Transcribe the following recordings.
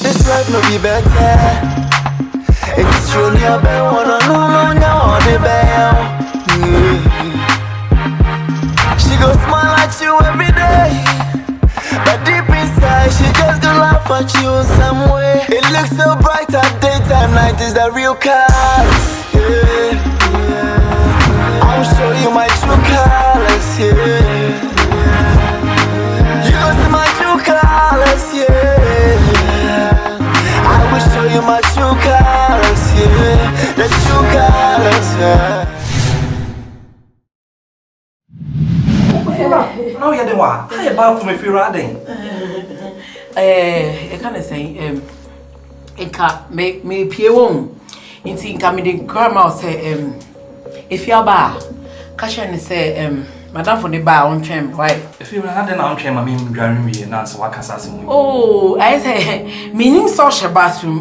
This life no be better. It's true, never wanna know now the bell. She go smile at you every day, but deep inside she just gonna laugh at you some way. It looks so bright at daytime, night is the real colors. Yeah. I'll show you my true colors. Yeah. You gon' see my true colors. Yeah. I will show you my true colors. Yeah. The true colors. Yeah. No, you don't want. I about from if you're riding. I can't say, it can't make me pay one. It's in coming grandma say, if you're bar, Cashin say, Madame for the bar on tram, right? If you had an armchair, I mean, driving me and answer what assassin. Oh, I say, meaning social bathroom.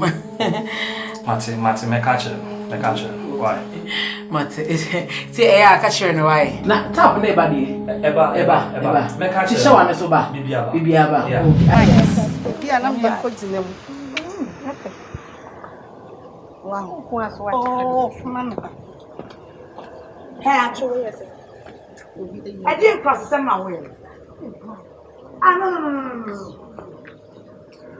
Martin, my catcher. Why? Martin, say, I catch her in a way. Not top anybody. Eba. My catcher. Show on the soba. Bibiaba. Yeah, I'm here for them. Wow, who has what? Oh, Mama. Hey, actually, yes. I didn't cross some way. Ah, no.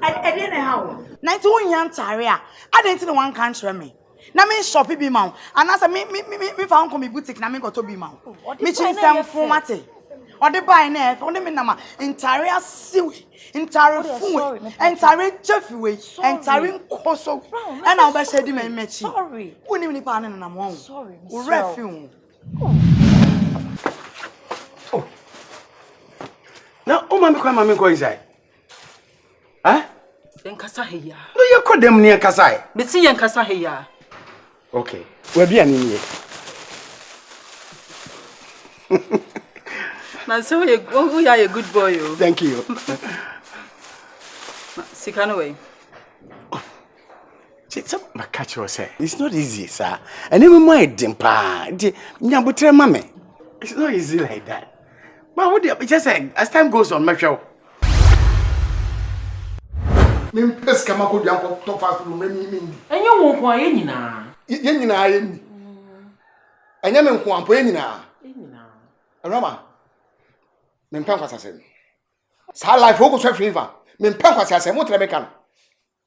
I didn't know. 91 young Taria. I didn't know one country me. Na me shop be ma and as me found come boutique na me go to be ma me chin sem formate o de buy na o de me na ma entire siwe entire fuwe entire chefiwe entire nkoso e na oba shedi me mechi sorry woni me pa na mo sorry o refume oh na o ma me kwa inside eh enkasa heya no ye kodem ne enkasa me ti ye enkasa heya. Okay. We'll be an in here. Now, so you are a good boy. Thank you. Sick away. It's not easy, sir. And even my dimpa. Nyabutre mame. It's not easy like that. But what do you just say? As time goes on, my show. Mim pes kama ko dianko to fast room me. Enyo won kwa ye nyina. Ye nyina ye ni. Enya me nko ampo ye nyina. Rama. Me mpan kwasa sem. Sa life wo ko so favor. Me mpan kwasa sem mo tre me kan.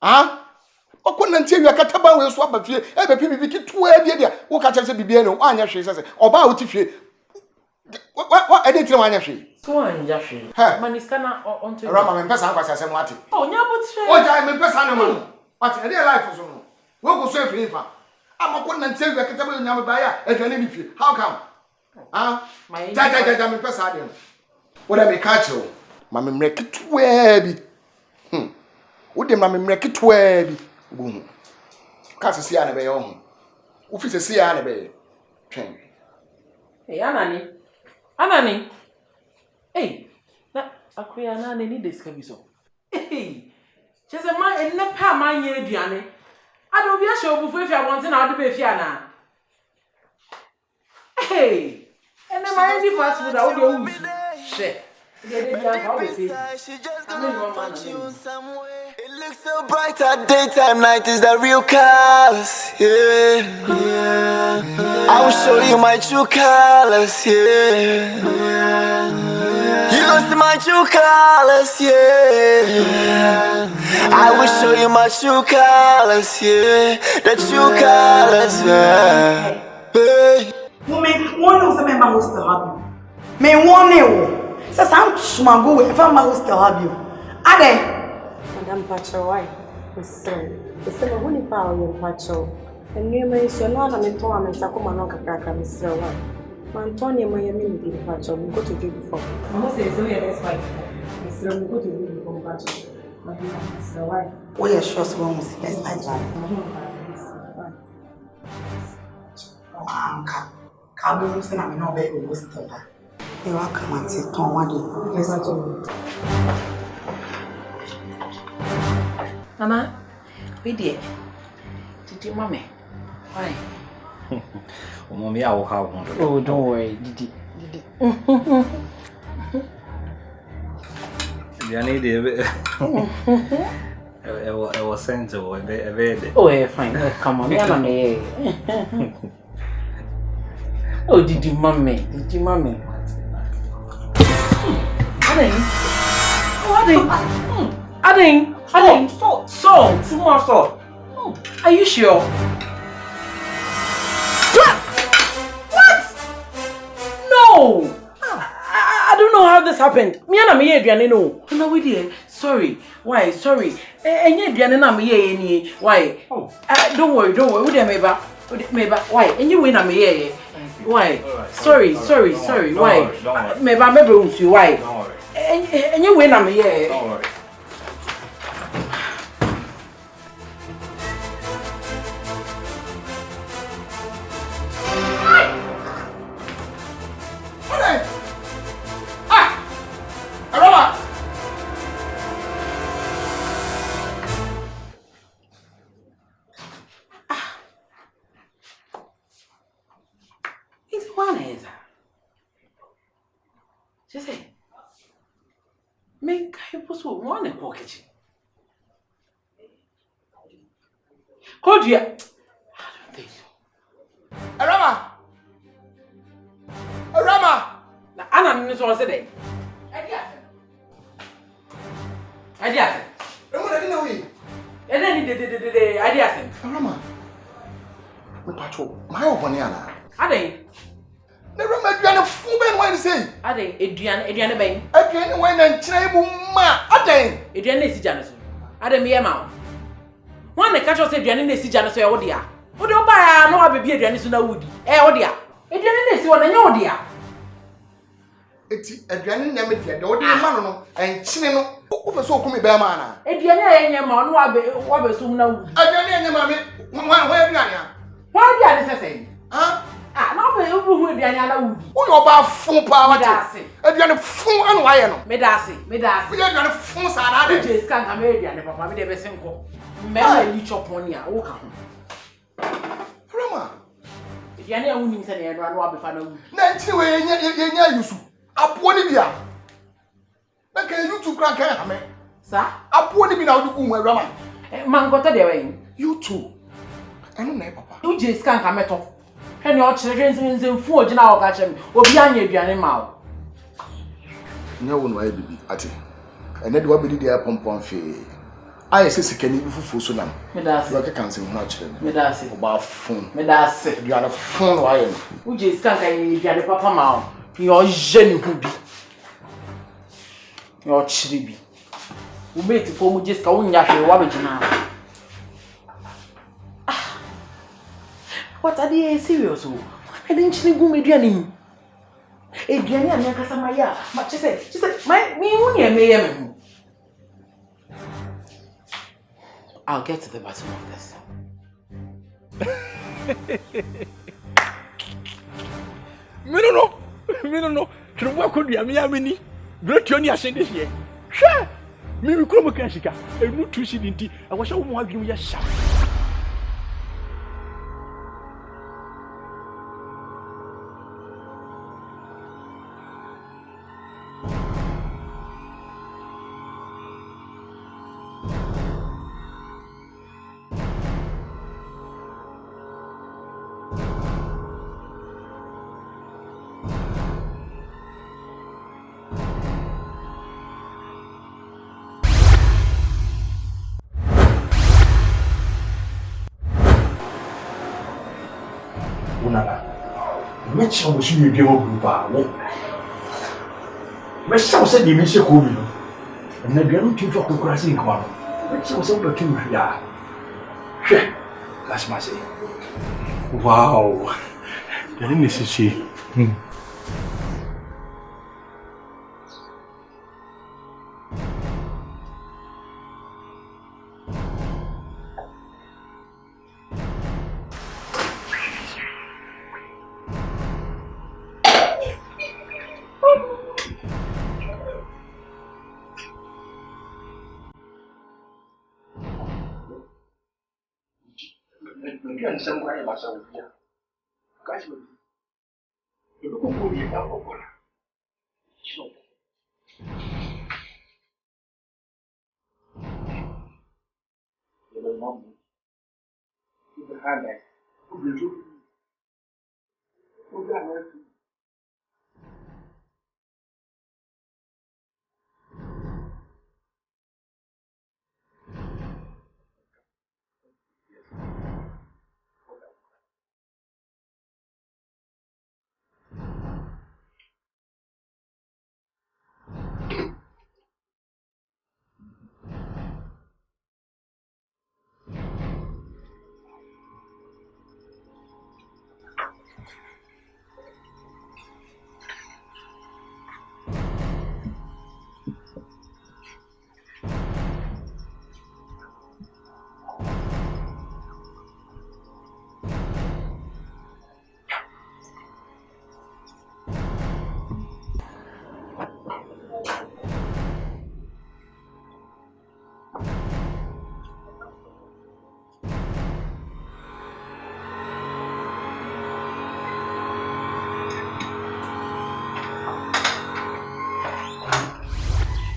Ah? Okonna ntie wi akataba we so aba fie. E be pibi kitu e bia dia. Wo ka che se bibia no anya hwe se. Oba wo ti fie. What I didn't tell you. So I'm just Maniskana on to Rama, my person was as a what? Oh, yeah, what I'm a person. What a dear life for so. We'll go serve him. I'm a couldn't tell you a catable number buyer and your name. How come? Ah, my person. What I may catch you. Mammy make it webby. Would the mammy make it webby? Boom. Cast a sea on a bay on. Who is a sea on a bay? Hey, Anani. Hey, na akuya na ne need this kabi so. Hey. Just a man in the pa man ye aduane. I don't be a show before if you want na do be fia na. Hey. And the man di fast food out dey use. Shit. It looks so bright at daytime, night is the real colors. Yeah. I will show you my true colors. Yeah. You gon' see my true colors. Yeah. I will show you my true colors. Yeah. The true colors. Yeah. Hey. One of the members still have you. Me one you. So some smango if I'm still have you. Ade. Madam Pacho, why? Listen, when you power your Pacho, and near my son, I'm in Tom and Sakuma Cracker, Mr. One. Antonio, my amenity, Pacho, we go to do before. I must say, so yeah, that's why. Mr. We go to do before Pacho. Mr. Why? Oh, yeah, sure, so almost the best I can't be losing. I'm not begging most of that. You're welcome, Auntie Tom. What Nana, we dear. Did you, mommy? Why? Mommy, I will have one. Oh, don't worry, Didi. Diane de I was sent to a bed. Oh, fine. Come on, oh, did you mommy? Did you mommy? Adding, salt, more salt. Are you sure? What? No! I don't know how this happened. Me and me Adrian no. No we dear. Sorry. Why? Sorry. Enye Adrian na me any. Why? Don't worry. We dey meba. Why? Enye we na me why? Sorry. Why? Meba unsu why? Don't worry. Enye we na me Don't worry. Could you? I don't think so. Rama! Anna, Miss was a day. Idea. And then the idea. Rama! My own yana. I think. Never met you fool man when say. I think Adrian Bain. Again, when and Chinable ma. I think. Adrian is Janison. I don't be a man. One the catch us Adrian is Janison, oh dear. What do you buy? No, I'll be Adrian is no woody. Oh dear. Adrian is one and your dear. It's a granny name, the man, and Chinino. Who so come bear man? Adrian and your man, what be soon now. Adrian and your mammy. Where are you? Why are you saying? Huh? Ah, no, who will be another woody. Who are about full power? Adrian fool and wire. Medasi. We are going to fool Sarah. I just can't come here and papa with the best. Mary, you chop on ya. Rama. If you are near winning, say, and run up if I know. Nancy, where you up one of you. Okay, you two crack hammer. Sir, up one of you now, you Rama. Man, got a day. You two. I don't know, Papa. You just can't come at all. And your children's in 4 general catch him, or beyond your animal. No one will be at it. And then what we did there, Pompon fee. I say, can you for Sunam? Medasi, like a cancer, natural. Medasi, about phone. Medasi, you are a phone wire. You just can't get a papa mouth. Your jenny hoodie. Your chibi. We made it for me just going at your wabbage now. What are they serious? I didn't see go medianing. Adrian and Yakasamaya, but she said, me only a mayor. I'll get to the bottom of this. Me no no. Trumwa ko dua me amini. Bretu oni asen this year. Hwe! Me kuro mo kan sika. Enu tu si dinti. I was wo mo adwum ya sha. Which was you give up group? Myself said you miss a cool, and then you're looking for crossing one. Which was over to ya. That's my say. Wow, then this is she. Somewhere in myself, guys, you look for me. mom. The hand.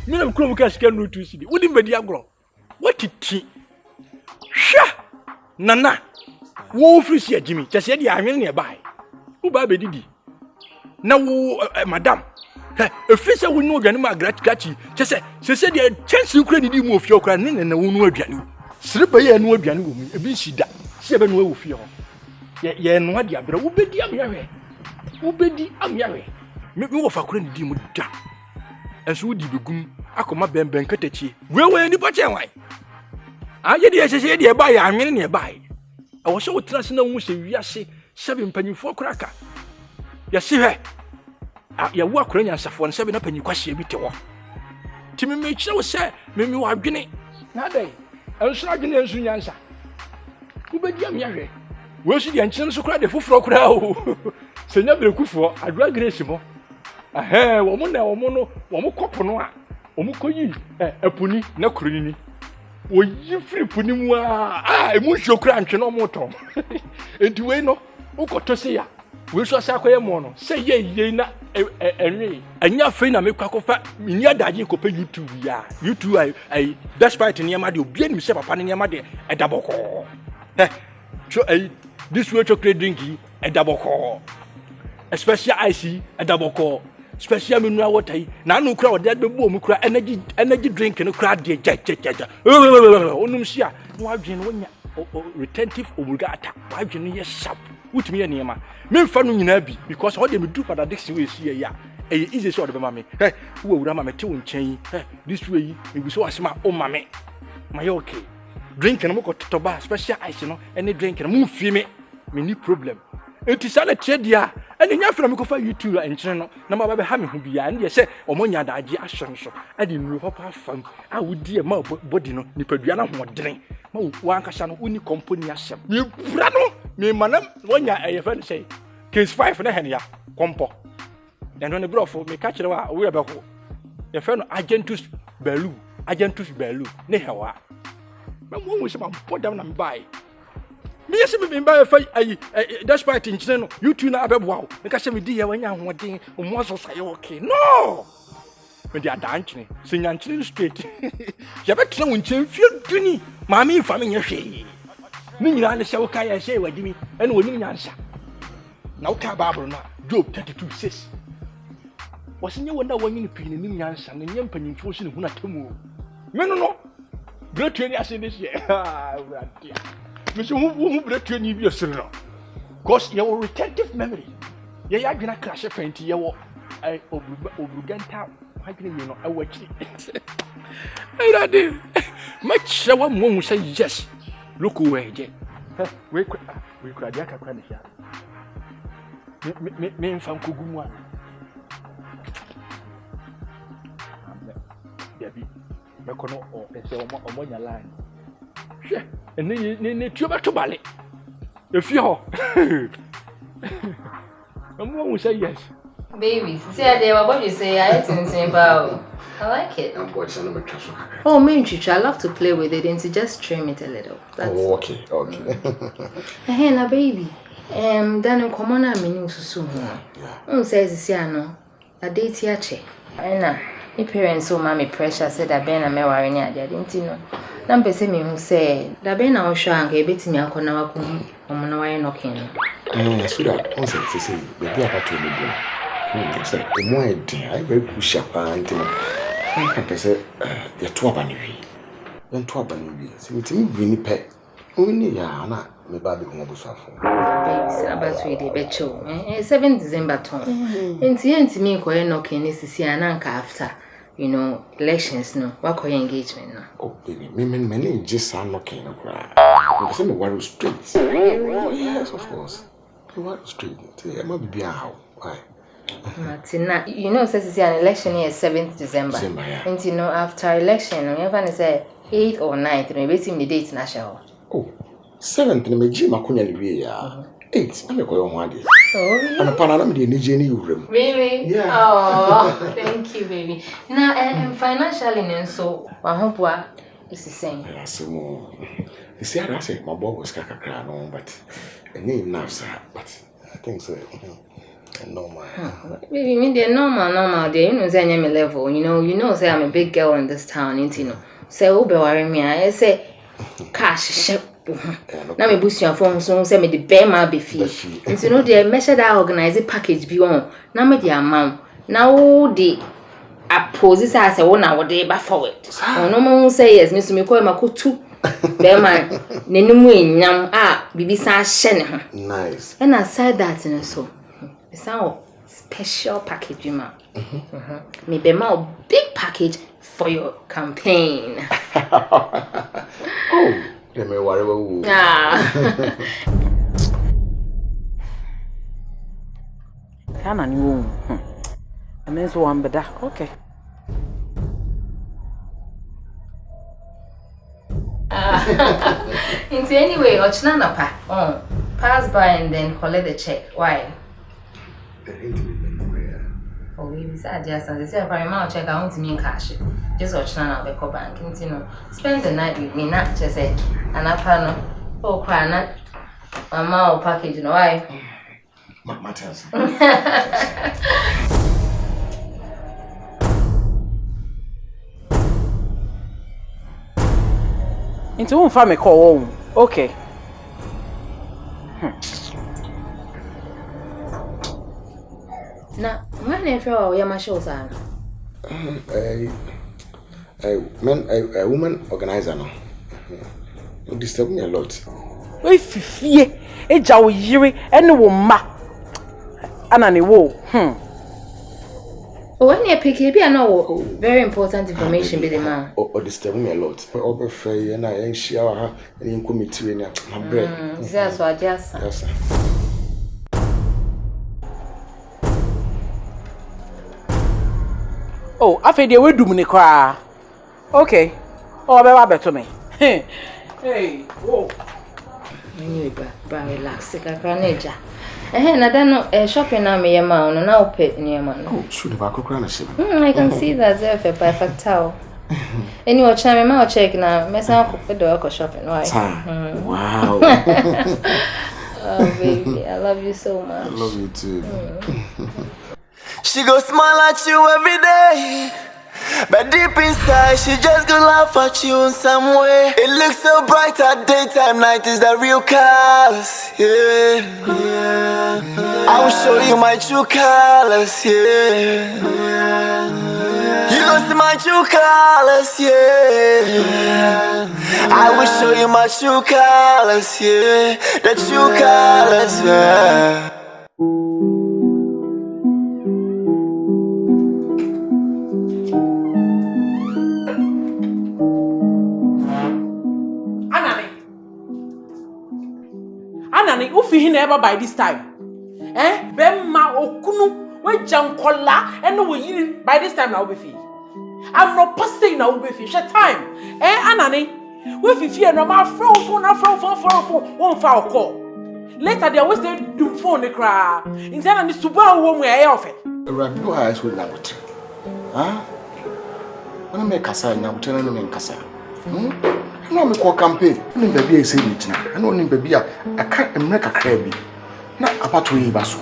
Minam krom ka sika no tu sidi. Wodi mbedi agro. Watiti. Hwa. Nana. Wo frisi agimi. Chese de anwen ne bae. Wo ba bedidi. Na wo madam. Efisa wo no aduane ma grachi. Chese de chance kura ni di mu ofie okura ne na wo no aduane. Siriba ye no aduane wo mu. Ebi sida. Se be no wo ofie ho. Ye no ade abra wo bedi amyahwe. Wo bedi amyahwe. Me wo fa kura ni di mu da. Enso di begum akoma bemben katachi wewe ni pache wan aye de yesese de ba ya anwene ne ba e wo se wo trase na wo se wiase sebe mpanyifo kraka ya se he ya wo akora nyansafo ne sebe na panyi kwahye bi te wo timi me kire wo se me wa adwene na dai enso adwene enso nyansa wo bedi am yahwe wo su de nkyene so kra de foforo kra o se nya berekufo adwa grace mo wo mo na wo mo no wo mo kopo no a wo mo koyi apuni na kuruni wo yi free puni mu emu hwokura antwe no mo to enti we no wo koto se ya we so asa akoye mo no se ye na enwe anya fe na mekwa kofa mini adaje kopa YouTube ya YouTube ai despite ne ma de obi ani se papa ne ma de edaboko so this way chocolate drink edaboko especially ice edaboko special mineral water na anu kura wode bebu omu kura energy drink no kura de jajajaja onum sia no adwen wonya retentive omugata adwen ye sharp wutumi ye niema me mfa no nyina bi because ho de me do pada diction we sia ya easy so de be ma me wo wura ma me te wo nchen this way me bi so asema o ma me my okay drink no mo to ba special ice no any drink no mo fie me ni problem enti sala chedia ene nya fra me ko fa YouTube enkyere no na ma ba be ha me ho bia ne ye se omonya daage ahwe so ade nuru papa fam a wodi e ma body no nipadua na ho dren ma wo ankasa no uni company asem me bra no me manam wonya eye fa ne sei case 5 na hen ya kompo eno ne brofo me ka kire wa wo ye be ho ye fa no agentus belu ne hewa ma mo wo se ma podam na me bai me yesi me ba fa ayi despite nkyene no YouTube na abeboa wo me ka se me di ya wanya hoden omo so saye okay no me di adankyene se nyankyene straight ya betra wo nkyene fie duni ma me fa me nyehwe ni nyina ne se wo ka ya se wadimi ene woni nyansa na wo ka Bible na Job 32:6 wasinye wona wanyini pini ni nyansa ne nyempanyimfo so ne huna temu me no great ni ase this year Monsieur, who break you need your son? Because your retentive memory. Yeah, you're gonna crash a paint here. I obliganta. How can you know? I watch it. I did. Much so one will say yes. Look away, Jay. We cried like a cranny here. Me from Kuguma. Debbie, Mekono or Omonia line. And then tuba to ballet. If you're someone will say yes. Baby, see, I what you say. I didn't say about. I like it. Oh, me and I love to play with it and to just trim it a little. That's okay. Hey, now, baby. Then come on, I mean, so soon. Says, no, a date here, che. Anna, your parents so mommy pressure said that Ben and me were in there, didn't you know? Number say me who say, da be na ohwa anka ebetimi akona wakom omona waye knocking. So that once I say baby about to me. So the more I very push up and I say the two abaniwi. Then two abaniwi. See me bring pet. Only ya na me baby ko ngobusafo. Baby about we dey becho. 7 December ton. Enti me ko knocking sisi ananka after. You know, elections no, what your engagement no. Oh baby, me just are knocking no cry. Because I'm worried straight. Yes, of course. What straight? I might be how. Why? Martina, you know, says an election is 7th December. Yeah. And you know, after election, we have say 8th or 9th, maybe it's in the date national. Oh, 7th, me Jim Makunya ya. 8th, I'm going one day. Oh, really? And a panama the Nigerian room. Really? Yeah. Oh, thank you, baby. Now, and financially, and so I hope what is the same. Yeah, so you see, I say my boy was crying on, but a name now, sir. But I think so. Normal. Baby, me they're normal. They you know say I'm a level. You know say I'm a big girl in this town, ain't you know. Say who be worry me? I say cash. Now me boost your phone so say me the bear ma be fee. And you know they measure that organize package be on. Now me the amount. Now the oppose I say one hour they back forward. No man say yes, me so me call my two. Bear man, nenumu nyam bibi sa hye ne. Nice. And aside that so it's our special package, ma. Maybe a big package for your campaign. Oh, let me worry about you. Can I know? I mean, so one better. Okay. Into anyway, Ochnanapa. Pass by and then collect the check. Why? Oh, we decided just as I said, if I check, I want to mean cash. Just watch now, the co bank. You know, spend the night with me, not just say, and I found oh, cry not a mouth package, you know why? Matters. Into whom family call home. Okay. Now, when I feel your machines are a woman organizer no. You disturb me a lot. If fear, a jaw yiri, and woman. Anani wo. When you pick it, I know very important information be the man. Or disturb me a lot. Over fair and I ain't share her and in committee in my bread. That's what I just said. Yes, sir. Oh, I feel they will do me cry. Okay. Oh, I better me. Hey, whoa. Anyway, but relax. I can't. I don't know. Shopping now, me man. No, now pet near man. Oh, should have a crown. I can see that there for perfect towel. Anyway, chime my check now. Mess up the door shopping. Why? Wow. Oh, baby, I love you so much. I love you too. She go smile at you every day, but deep inside she just gonna laugh at you in some way. It looks so bright at daytime, night is the real colors, yeah. I will show you my true colors, yeah. You gonna see my true colors, yeah. I will show you my true colors, yeah. The true colors, yeah. Anani, ufi hine ever by this time. Bemma okunu, we jankola, and we yiri by this time now be fi. I'm not passing now be fi. Share time. Anani, we fi fear no ma phone, won't file call. Later they always say do phone the cry. Instead of the super woman we are off it. Right, no eyes with that. Huh? When I make a sign, I'm telling them in Casa. No, me call campaign. No, baby, I say it now. I know, baby, I can't make a crabby. Not about to eat basso.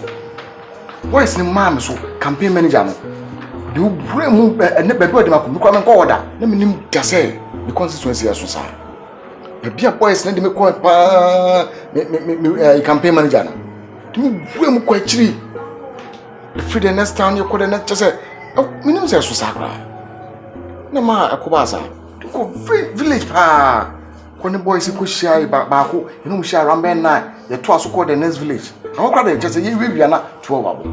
Why is the man so campaign manager? Do you bring and the baby, come and call that? Let me just say, the constituency as so. Be a boys need me quite me campaign manager. Me we quite tree. Free the next town you could not just say, oh, minimum says so sacra. No ma a cobasa. To go free village pa. When the boys could share back, you know, share around night, the twice called the next village. How could they just a year we are not 12 hours?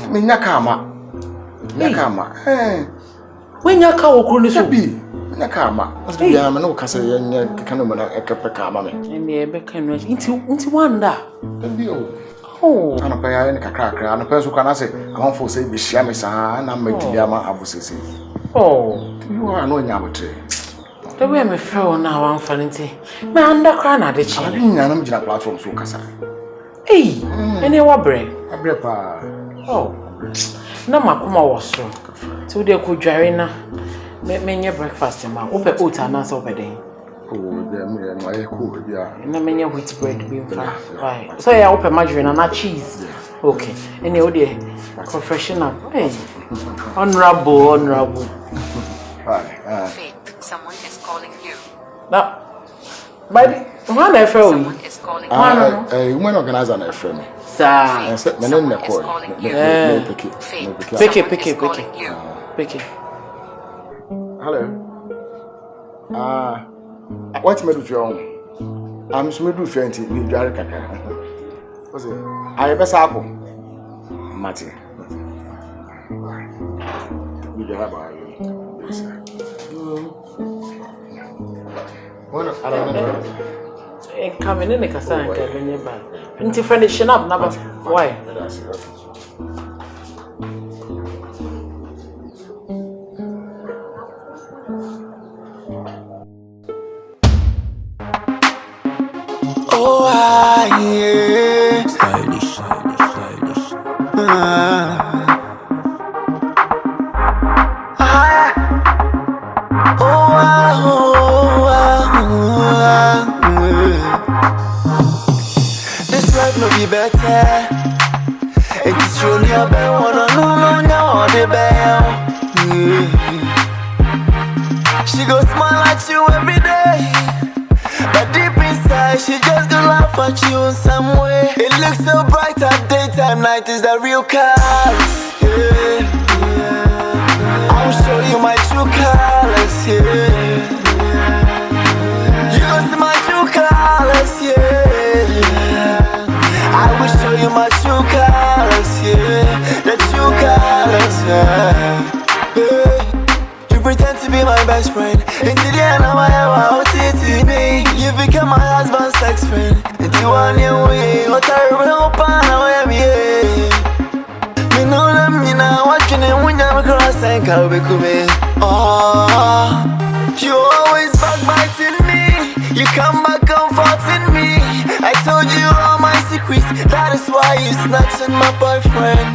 Nakama. When you call Kunis be Nakama, as we are no Cassia and Canoma a capacama. And the Beckham into wonder. Oh, and a pair and a cracker, and a person can say, I want for say, be shamis and I'm a Yama Abusisi. Oh, you are no Yamate. The way I'm a fellow now, I'm fancy. My undercrown, the child, I'm in a platform, so Cassa. Eh, and you were brave. A brepa. Oh, no, Macuma was so. 2 days could Jarina. Make me your breakfast, ma. Open oat and answer over there. Oh, damn, my cool, yeah. And I mean your wheat bread being fried. Right. So I open margarine and not cheese. Okay. And you dear, professional. Hey. Honorable. Faith, someone is calling you. Now, by one I feel Someone is calling you. A woman organizer and a friend. Sir. I said, my name is Picky. Hello. What's made with your own? I'm smooth with your auntie, you are a caca. What's it? I have a sample. Matty. You have I don't know. Coming in a cassan, into finishing up number. Why? Oh, yeah. Stylish. This life no be better. It's true, you better wanna know the bell. She go smile at you every day, but deep inside she just gonna laugh at you in some way. It looks so bright at daytime, night is the real colors. Yeah. I'll show you my true colors. Yeah. You gonna see my true colors. Yeah. I will show you my true colors. Yeah. The true colors. Yeah. You pretend to be my best friend. Into the end of my life, me. You become my husband's sex friend. Into one year way, what I remember, I am here. Me know them, you know, watching it when I'm across and can't be coming. Oh, you always backbiting me. You come back comforting me. I told you all my secrets. That is why you snatching my boyfriend.